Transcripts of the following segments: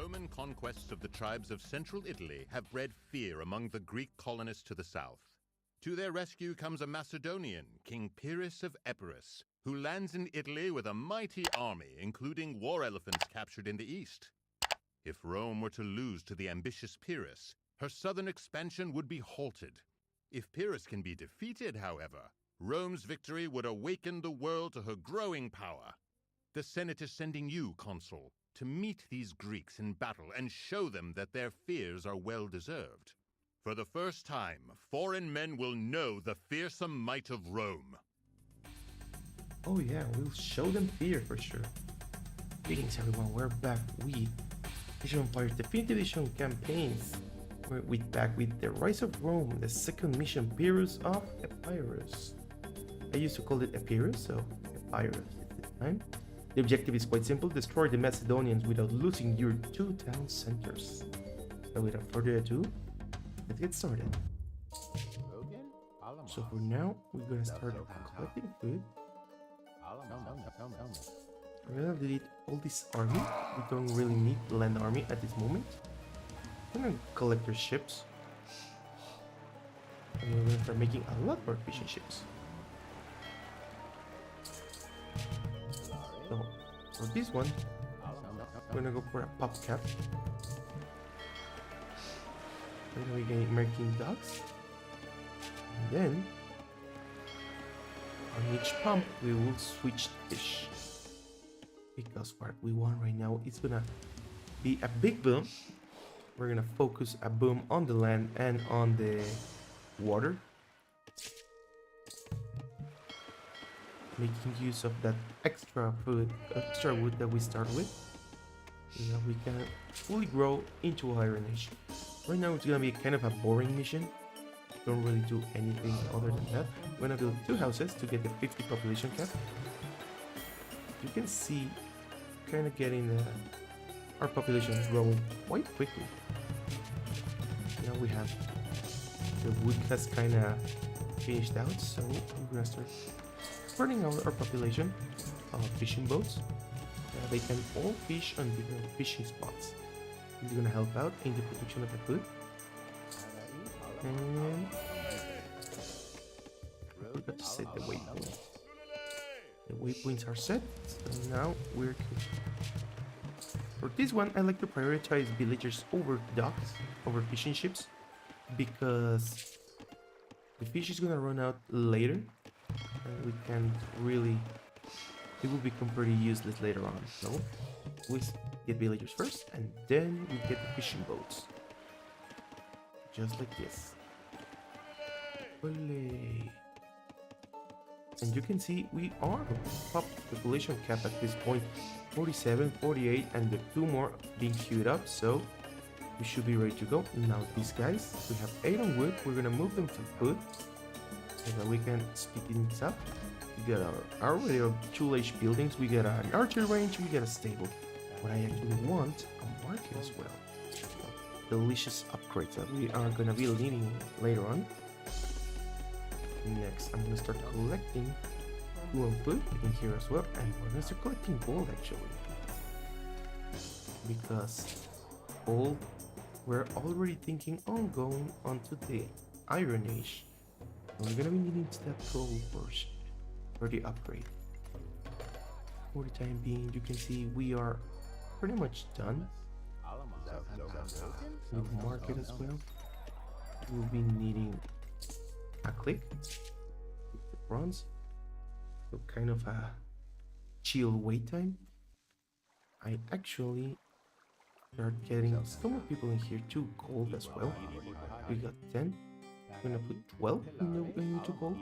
Roman conquests of the tribes of central Italy have bred fear among the Greek colonists to the south. To their rescue comes a Macedonian, King Pyrrhus of Epirus, who lands in Italy with a mighty army, including war elephants captured in the east. If Rome were to lose to the ambitious Pyrrhus, her southern expansion would be halted. If Pyrrhus can be defeated, however, Rome's victory would awaken the world to her growing power. The Senate is sending you, Consul, to meet these Greeks in battle and show them that their fears are well deserved. For the first time, foreign men will know the fearsome might of Rome. Oh yeah, we'll show them fear for sure. Greetings everyone, we're back with Age of Empires Definitive Edition campaigns. We're back with the Rise of Rome, the second mission, Pyrrhus of Epirus. I used to call it Epirus, so Epirus is this time. The objective is quite simple: destroy the Macedonians without losing your two town centers. So without further ado, let's get started. So for now, we're gonna start collecting food. We're gonna delete all this army. We don't really need land army at this moment. We're gonna collect their ships. And we're gonna start making a lot more fishing ships. So for this one, we're gonna go for a pop cap. We're gonna be making docks. And then on each pump we will switch fish. Because what we want right now is gonna be a big boom. We're gonna focus a boom on the land and on the water, making use of that extra wood that we start with, so that we can fully grow into Iron Age. Right now it's gonna be kind of a boring mission. Don't really do anything other than that. We're gonna build 2 houses to get the 50 population cap. You can see kind of getting our population growing quite quickly. Now we have the wood has kind of finished out, so we're gonna start spreading out our population of fishing boats. They can all fish on different fishing spots. This is gonna help out in the production of the food. And we got to set the waypoint. The waypoints are set, so now we're good. For this one, I like to prioritize villagers over docks, over fishing ships, because the fish is gonna run out later, and we can't really. It will become pretty useless later on. So we get villagers first, and then we get the fishing boats, just like this. Olé. And you can see we are top population cap at this point, 47, 48, and the 2 more being queued up, so we should be ready to go. Now these guys, we have 8 on wood. We're gonna move them to food so that we can speed things up. We got our already 2 buildings, we got an archery range, we got a stable. What I actually want, a market as well. Delicious upgrades that we are gonna be leading later on. Next, I'm gonna start collecting 2 on food in here as well, and we're gonna start collecting gold actually, because gold, we're already thinking on going onto the Iron Age. We're gonna be needing that gold for the upgrade. For the time being, you can see we are pretty much done with the market as well. We'll be needing a click with the bronze, so kind of a chill wait time. I actually start getting some more people in here too, gold as well. We got 10. I'm gonna put 12 into gold.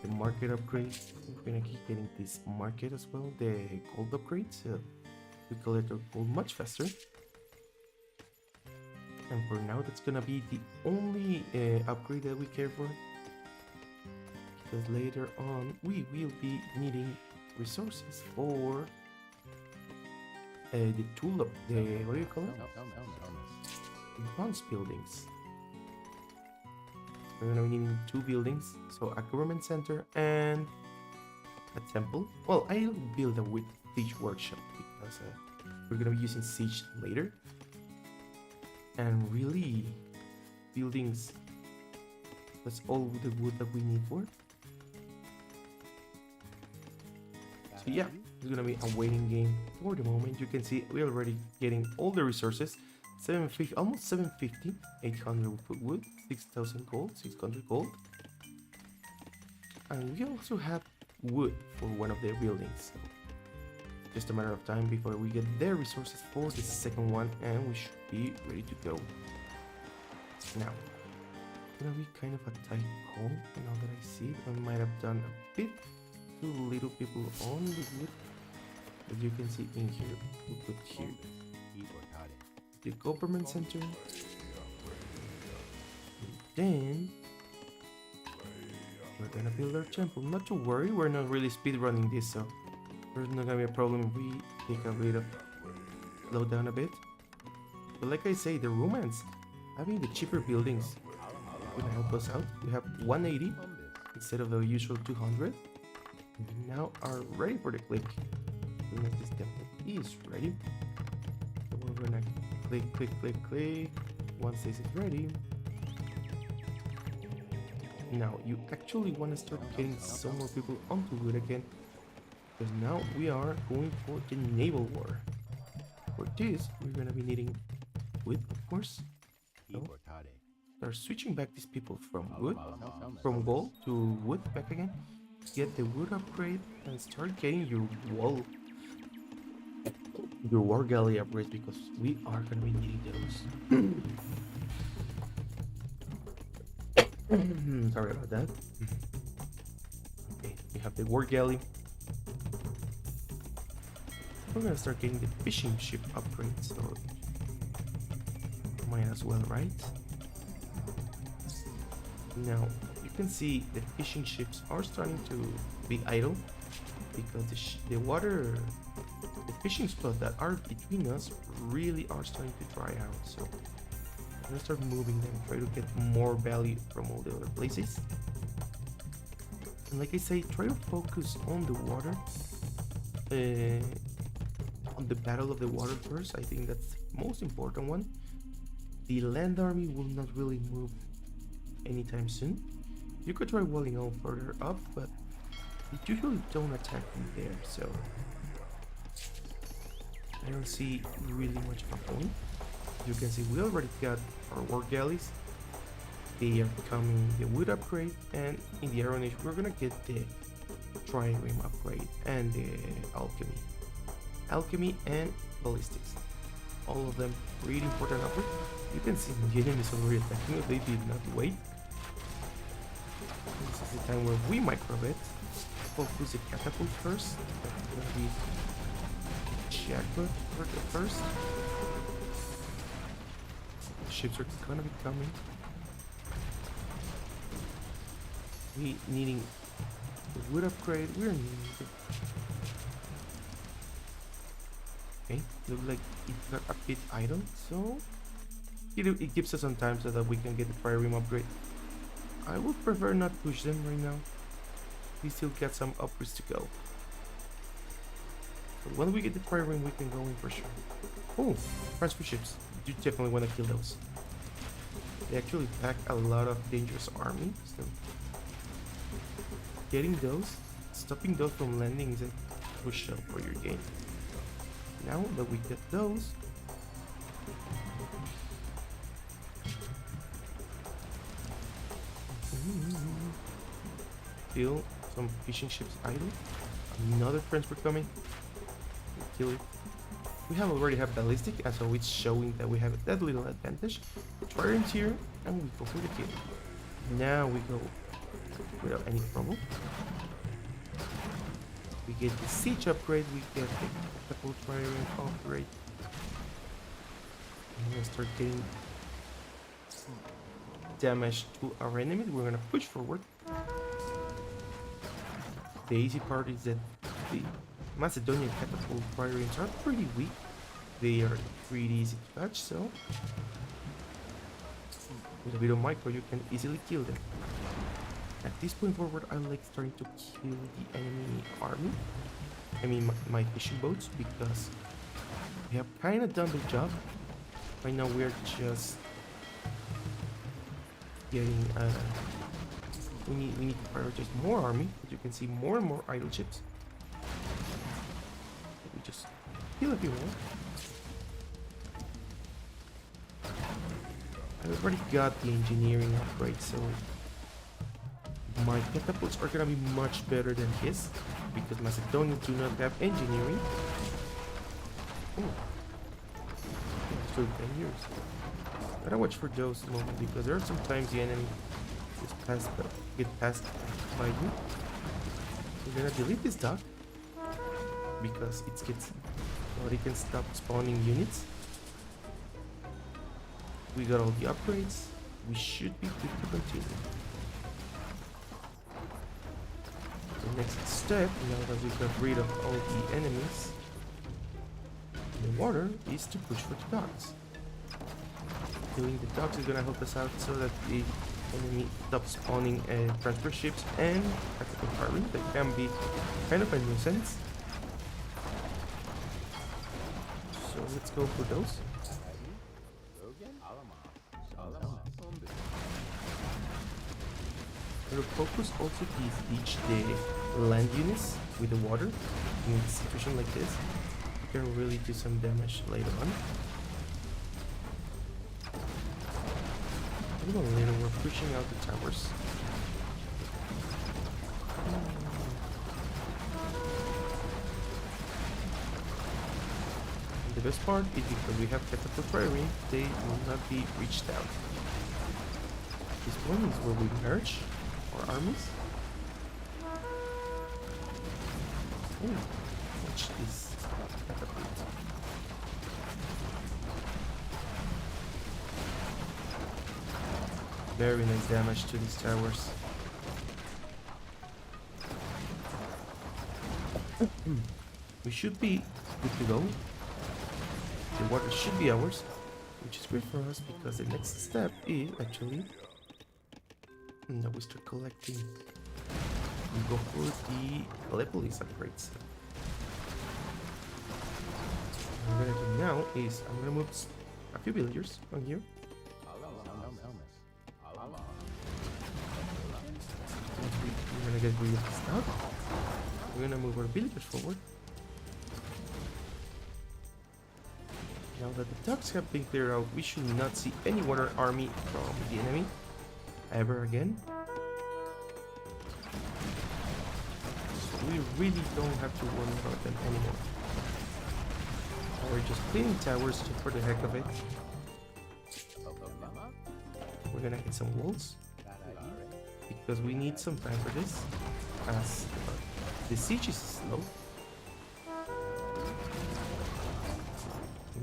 The market upgrade, we're gonna keep getting this market as well, the gold upgrade, so we collect our gold much faster. And for now, that's gonna be the only upgrade that we care for, because later on we will be needing resources for the tool, the what do you call it? The bronze buildings. We're gonna be needing 2 buildings, so a government center and a temple. Well, I'll build a fish workshop because we're gonna be using siege later. And really, buildings, that's all the wood that we need for. So yeah, it's gonna be a waiting game for the moment. You can see we're already getting all the resources. 750, almost 750, 800 wood, 6,000 gold, 600 gold. And we also have wood for one of their buildings. So just a matter of time before we get their resources for the second one, and we should be ready to go. Now, it's gonna be kind of a tight call now that I see it. I might have done a bit too little people on the wood. As you can see in here, we put here the government center. And then we're gonna build our temple. Not to worry, we're not really speed running this, so there's not gonna be a problem if we take a bit of slow down a bit. But like I say, the Romans having the cheaper buildings will help us out. We have 180 instead of the usual 200. And we now are ready for the click. So this temple is ready. So we're gonna click, click, click, click. Once this is ready. Now you actually want to start getting some more people onto wood again. Because now we are going for the naval war. For this, we're gonna be needing wood, of course. So, start switching back these people from wood, from gold to wood back again. Get the wood upgrade and start getting your war galley upgrades, because we are gonna be needing those. Sorry about that. Okay, we have the war galley. We're gonna start getting the fishing ship upgrades, so might as well, right? Now you can see the fishing ships are starting to be idle because the water, the fishing spots that are between us really are starting to dry out. So I'm gonna start moving them, try to get more value from all the other places. And like I say, try to focus on the water, on the battle of the water first. I think that's the most important one. The land army will not really move anytime soon. You could try walling out further up, but they usually don't attack from there, so I don't see really much of a point. You can see we already got our war galleys. They are becoming the wood upgrade, and in the Iron Age we're gonna get the trireme upgrade and the alchemy and ballistics. All of them really important upgrade. You can see the enemies already attacking if they did not wait. This is the time where we micro it. Focus the catapult first. That's gonna be jackpot for the first. The ships are gonna be coming. We needing the wood upgrade. We're needing it. Okay, looks like it got a bit idle, so it gives us some time so that we can get the trireme upgrade. I would prefer not push them right now. We still got some upgrades to go. But when we get the trireme, we can go in for sure. Oh, transfer ships. You definitely want to kill those. They actually pack a lot of dangerous army, so getting those, stopping those from landing is a push up for your game. Now that we get those, still some fishing ships idle. Another transfer coming. We kill it. We already have ballistic, and so it's showing that we have that little advantage. Triremes here, and we go for the kill. Now we go without any trouble. We get the siege upgrade, we get the catapult trireme upgrade. We're gonna start getting damage to our enemies. We're gonna push forward. The easy part is that the Macedonian catapult triremes are pretty weak. They are pretty easy to catch, so with a bit of micro you can easily kill them. At this point forward, I like starting to kill the enemy army. I mean my fishing boats, because We have kind of done the job. Right now we're just getting we need to prioritize more army. As you can see, more and more idle ships. We just heal a few more. I already got the engineering upgrade, so my catapults are gonna be much better than his, because Macedonians do not have engineering. Oh, still 10 years. Gotta watch for those moments, because there are sometimes the enemy is get passed by you. We're gonna delete this dock because it gets, or it can stop spawning units. We got all the upgrades. We should be good to continue. The next step, now that we got rid of all the enemies in the water, is to push for the docks. Doing the docks is gonna help us out so that the enemy stops spawning transfer ships and tactical firing. That can be kind of a nuisance. So let's go for those. The focus also is teach the land units with the water. In a situation like this, you can really do some damage later on. A little later, we're pushing out the towers. And the best part is because we have catapult firing, they will not be reached out. This one is where we merge our armies. Oh, watch this catapult. Very nice damage to these towers. We should be good to go. The water should be ours, which is great for us because the next step is actually that we start collecting. We go for the Epirus upgrades. What I'm gonna do now is I'm gonna move a few villagers on here. We're gonna get rid of this stuff. We're gonna move our villagers forward. Now that the docks have been cleared out, we should not see any water army from the enemy ever again. So we really don't have to worry about them anymore. We're just cleaning towers just for the heck of it. We're gonna hit some walls because we need some time for this, as the siege is slow.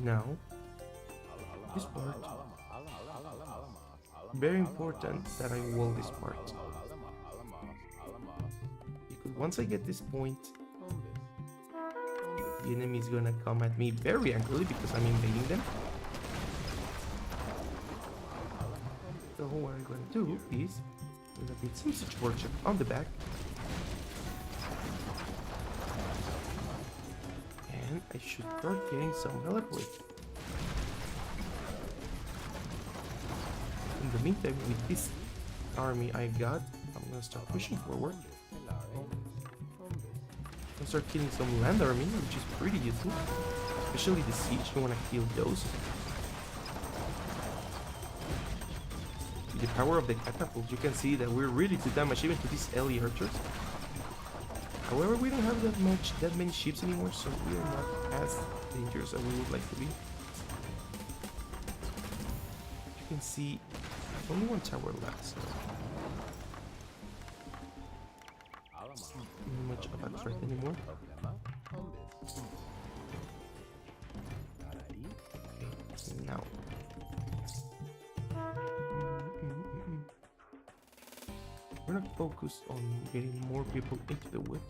Now, this part, very important that I wall this part, because once I get this point, the enemy is gonna come at me very angrily because I'm invading them. So what I'm gonna do is I'm gonna build some siege workshop on the back, and I should start getting some teleport. In the meantime, with this army I got, I'm gonna start pushing forward. I'll start killing some land army, which is pretty useful, especially the siege. You wanna kill those. With the power of the catapult, you can see that we're really do damage even to these early archers. However, we don't have that many ships anymore, so we are not as dangerous as we would like to be. You can see only one tower left, so not much of a threat anymore. Okay, now we're not focused on getting more people into the whip.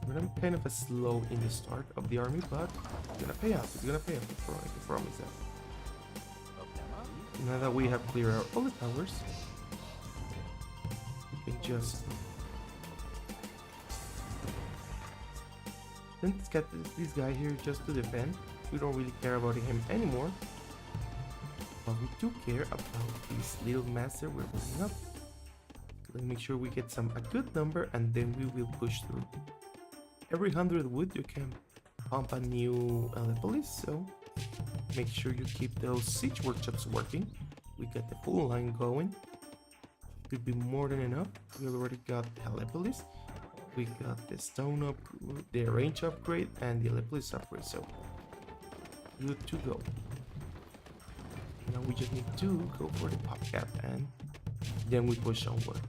We're gonna be kind of a slow in the start of the army, but it's gonna pay off. It's gonna pay off. I can promise that. Now that we have cleared out all the towers, we can just then let's get this guy here just to defend. We don't really care about him anymore, but we do care about this little master we're building up. Let's make sure we get a good number, and then we will push through. Every 100 wood you can pump a new Epirus, so make sure you keep those siege workshops working. We got the full line going. Could be more than enough. We already got Epirus. We got the stone up, the range upgrade, and the Epirus upgrade, so good to go. Now we just need to go for the pop cap, and then we push onward.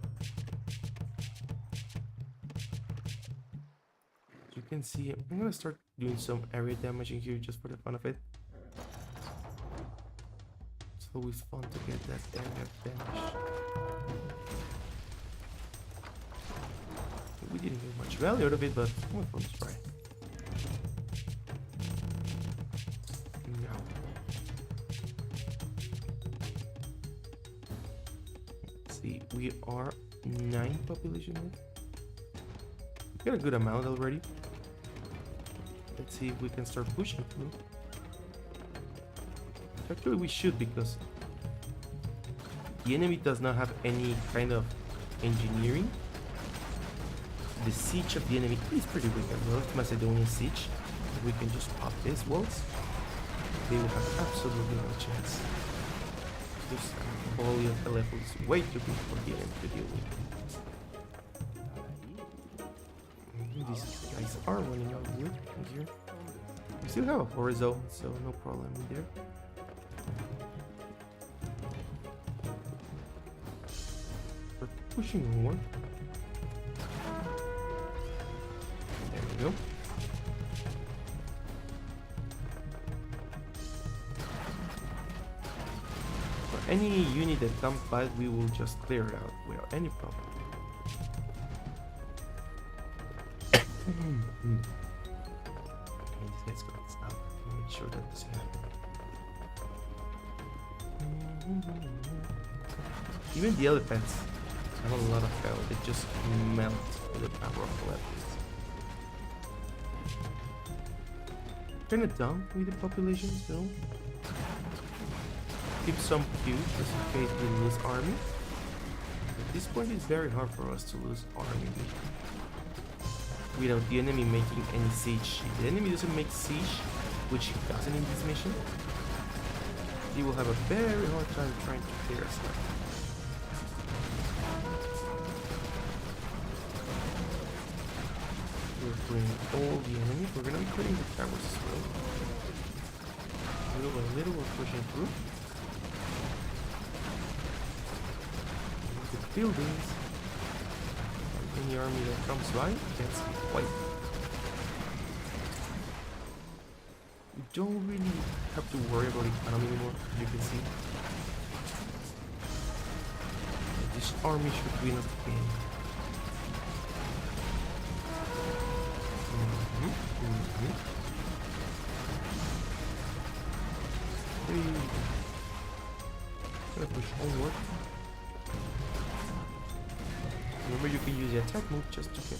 You can see I'm gonna start doing some area damage in here just for the fun of it. It's always fun to get that area damage. We didn't get much value out of it, but we're fun to try. Now, let's see, we are 9 population here. We got a good amount already. Let's see if we can start pushing through. Actually, we should, because the enemy does not have any kind of engineering. The siege of the enemy is pretty weak as well. Macedonian siege. If we can just pop these walls, they will have absolutely no chance. Just a volley of the level is way too big for the enemy to deal with. These guys are running out of wood from here. We still have a forest zone, so no problem in there. We're pushing onward. There we go. For any unit that comes by, we will just clear it out without any problem. These guys got stop. Make sure that doesn't happen. Even the elephants have a lot of health. They just melt with the power of the weapons. Kind of done with the population, so keep some queue just in case we lose army. At this point, it's very hard for us to lose army without the enemy making any siege. If the enemy doesn't make siege, which he doesn't in this mission, he will have a very hard time trying to clear us out. We're clearing all the enemy. We're gonna be clearing the towers as well. Little by little, we're pushing through. The buildings. Any army that comes by gets wiped. We don't really have to worry about economy anymore, as you can see. This army should win us the game. Gonna push onward. Remember, you can use the attack move just to get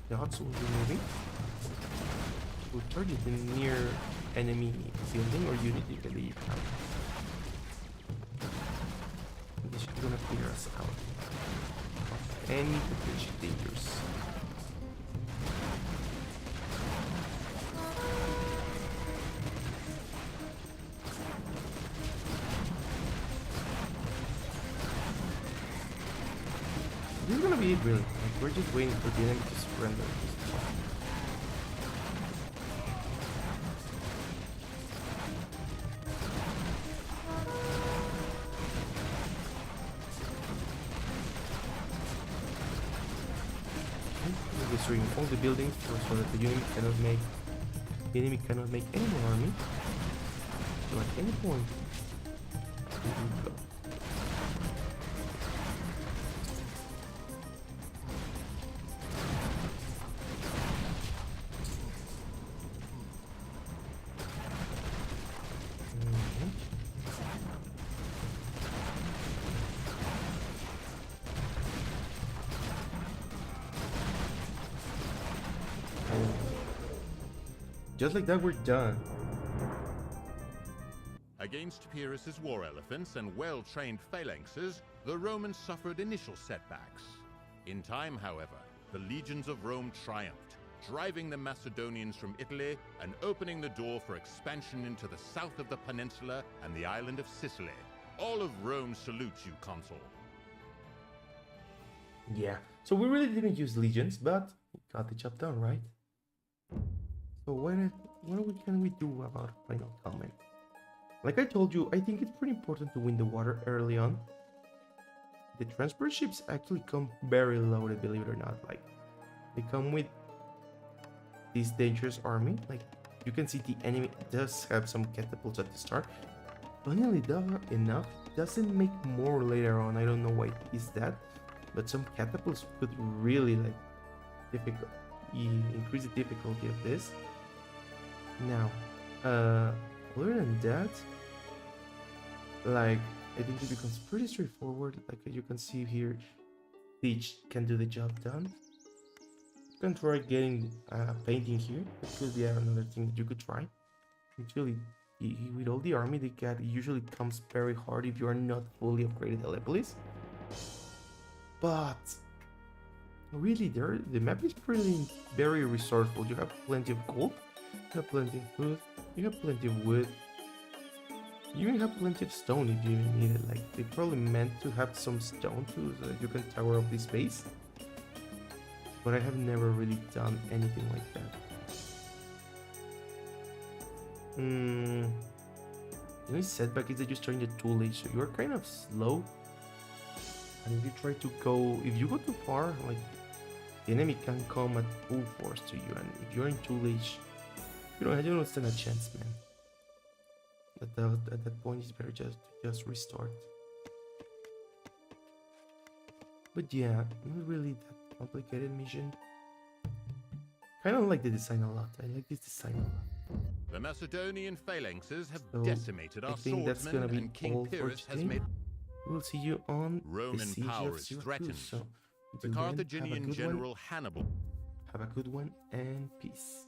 the hot zone moving. We'll target the near enemy building or unit you can leave out. This is gonna clear us out of any potential dangers. This is gonna be it, really. Like, we're just waiting for the enemy to surrender. We're destroying all the buildings so that the enemy cannot make any more army. So at any point, we will go. just like that, we're done. Against Pyrrhus's war elephants and well-trained phalanxes, the Romans suffered initial setbacks. In time, however, the legions of Rome triumphed, driving the Macedonians from Italy and opening the door for expansion into the south of the peninsula and the island of Sicily. All of Rome salutes you, Consul. Yeah, so we really didn't use legions, but we got the job done, right? So what can we do about final comment? Like I told you, I think it's pretty important to win the water early on. The transport ships actually come very loaded, believe it or not. Like, they come with this dangerous army. Like, you can see the enemy does have some catapults at the start. Funnily enough, doesn't make more later on. I don't know why it is that. But some catapults could really, like, increase the difficulty of this. Now, other than that, like, I think it becomes pretty straightforward. Like you can see here, Siege can do the job done. You can try getting painting here. That could be another thing that you could try. Actually, with all the army they get, it usually comes very hard if you are not fully upgraded Epirus. But really, the map is pretty very resourceful. You have plenty of gold, you have plenty of food, you have plenty of wood. You even have plenty of stone if you even need it. Like, they probably meant to have some stone too, so that you can tower up this base. But I have never really done anything like that. The only setback is that you're starting the tool age, so you're kind of slow. And if you try to go, if you go too far, like, the enemy can come at full force to you, and if you're in tool age, you don't stand a chance, man. At that point, it's better just restart. But yeah, not really that complicated mission. Kind of like the design a lot. I like this design a lot. The Macedonian phalanxes have So, decimated our I think that's gonna swordsmen, be and King all for Pyrrhus has today. made We'll see you on Roman the Siege power of is Syracuse. threatened. So, The until then, Carthaginian general Hannibal have a good one and peace.